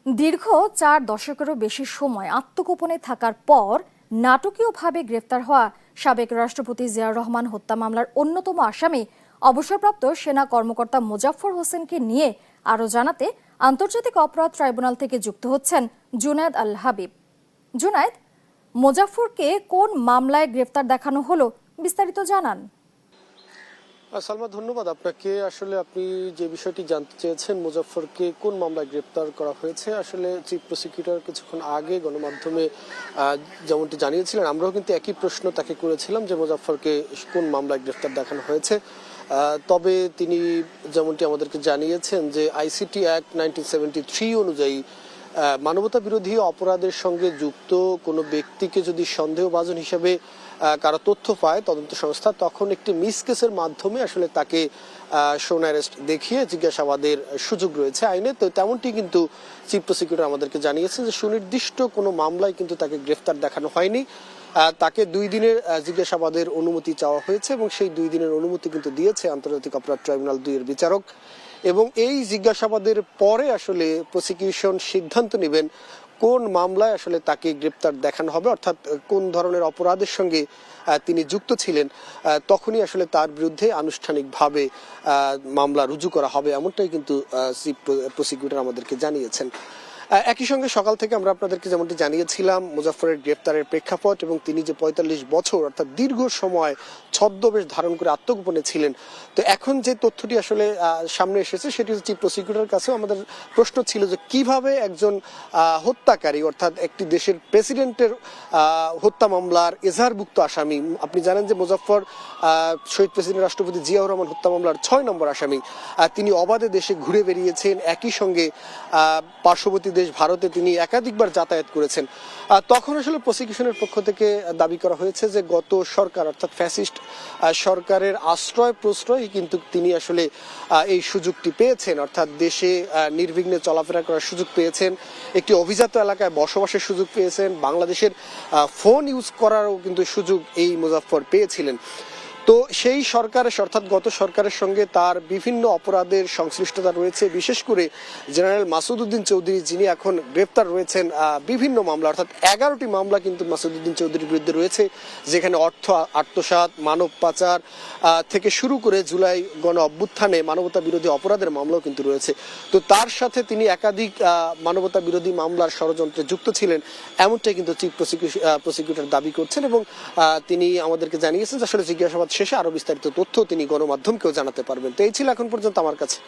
দীর্ঘ 4 দশকেরও বেশি সময় আত্মগোপনে থাকার পর নাটকীয়ভাবে গ্রেফতার হওয়া সাবেক রাষ্ট্রপতি জিয়াউর রহমান হত্যা মামলার অন্যতম আসামি অবসরপ্রাপ্ত সেনা কর্মকর্তা মোজাফফর হোসেনকে নিয়ে আরও জানাতে আন্তর্জাতিক অপরাধ ট্রাইব্যুনাল থেকে যুক্ত হচ্ছেন জুনায়েদ আল হাবিব। জুনায়েদ, মোজাফফরকে কোন মামলায় গ্রেফতার দেখানো হলো, বিস্তারিত জানান। সালমা, ধন্যবাদ আপনাকে। আসলে আপনি যে বিষয়টি জানতে চেয়েছেন, মোজাফফরকে কোন মামলায় গ্রেপ্তার করা হয়েছে, আসলে চিফ প্রসিকিউটর কিছুক্ষণ আগে গণমাধ্যমে যেমনটি জানিয়েছিলেন, আমরাও কিন্তু একই প্রশ্ন তাকে করেছিলাম যে মোজাফফরকে কোন মামলায় গ্রেপ্তার দেখানো হয়েছে। তবে তিনি যেমনটি আমাদেরকে জানিয়েছেন যে আইসিটি অ্যাক্ট 1973 অনুযায়ী মানবতা বিরোধী অপরাধের সঙ্গে যুক্ত কোনো ব্যক্তিকে যদি সন্দেহভাজন হিসেবে কারো তথ্য পায় তদন্ত সংস্থা, তখন একটি মিস কেসের মাধ্যমে আসলে তাকে শোন অ্যারেস্ট দেখিয়ে জিজ্ঞাসাবাদের সুযোগ রয়েছে আইনে। তো তেমনটি কিন্তু চিফ প্রসিকিউটর আমাদেরকে জানিয়েছেন যে সুনির্দিষ্ট কোনো মামলায় কিন্তু তাকে গ্রেফতার দেখানো হয়নি। তাকে 2 দিনের জিজ্ঞাসাবাদের অনুমতি চাওয়া হয়েছে এবং সেই 2 দিনের অনুমতি কিন্তু দিয়েছে আন্তর্জাতিক অপরাধ ট্রাইব্যুনাল 2 এর বিচারক। এবং এই জিজ্ঞাসাবাদের পরে আসলে প্রসিকিউশন সিদ্ধান্ত নেবেন কোন মামলায় আসলে তাকে গ্রেপ্তার দেখানো হবে, অর্থাৎ কোন ধরনের অপরাধের সঙ্গে তিনি যুক্ত ছিলেন, তখনই আসলে তার বিরুদ্ধে আনুষ্ঠানিকভাবে মামলা রুজু করা হবে, এমনটাই কিন্তু চিফ প্রসিকিউটর আমাদেরকে জানিয়েছেন। একই সঙ্গে সকাল থেকে আমরা আপনাদেরকে যেমনটি জানিয়েছিলাম মোজাফফরের গ্রেপ্তারের প্রেক্ষাপট এবং তিনি যে 45 বছর অর্থাৎ দীর্ঘ সময় ছদ্মবেশ ধারণ করে আত্মগোপনে ছিলেন। তো এখন যে তথ্যটি আসলে সামনে এসেছে সেটি হচ্ছে চিফ প্রসিকিউটরের কাছেও আমাদের প্রশ্ন ছিল যে কিভাবে একজন হত্যাকারী অর্থাৎ একটি দেশের প্রেসিডেন্টের হত্যা মামলার এজাহারভুক্ত আসামি, আপনি জানেন যে মোজাফফর শহীদ প্রেসিডেন্ট রাষ্ট্রপতি জিয়াউর রহমান হত্যা মামলার 6 নম্বর আসামি। তিনি অবাধে দেশে ঘুরে বেরিয়েছেন, একই সঙ্গে পার্শ্ববর্তী দেশ ভারতে তিনি একাধিকবার যাতায়াত করেছেন। তখন আসলে প্রসিকিউশনের পক্ষ থেকে দাবি করা হয়েছে যে গত সরকার অর্থাৎ ফ্যাসিস্ট সরকারের আশ্রয় প্রশ্রয় কিন্তু তিনি আসলে এই সুযোগটি পেয়েছেন, অর্থাৎ দেশে নির্বিঘ্নে চলাফেরা করার সুযোগ পেয়েছেন, একটি অভিজাত এলাকায় বসবাসের সুযোগ পেয়েছেন, বাংলাদেশের ফোন ইউজ করারও কিন্তু সুযোগ এই মোজাফফর পেয়েছিলেন। তো সেই সরকারের অর্থাৎ গত সরকারের সঙ্গে তার বিভিন্ন অপরাধের সংশ্লিষ্টতা রয়েছে, বিশেষ করে জেনারেল মাসুদ উদ্দিন চৌধুরী যিনি এখন গ্রেপ্তার রয়েছেন বিভিন্ন মামলা, অর্থাৎ 11টি মামলা কিন্তু মাসুদ উদ্দিন চৌধুরীর বিরুদ্ধে রয়েছে, যেখানে অর্থ আত্মসাৎ, মানব পাচার থেকে শুরু করে জুলাই গণ অভ্যুত্থানে মানবতা বিরোধী অপরাধের মামলাও কিন্তু রয়েছে। তো তার সাথে তিনি একাধিক মানবতা বিরোধী মামলার ষড়যন্ত্রে যুক্ত ছিলেন, এমনটাই কিন্তু চিফ প্রসিকিউটর দাবি করছেন এবং তিনি আমাদেরকে জানিয়েছেন যে আসলে জিজ্ঞাসাবাদ শেষে আরো বিস্তারিত তথ্য তিনি গণমাধ্যমকেও জানাতে পারবেন। তো এই ছিল এখন পর্যন্ত আমার কাছে।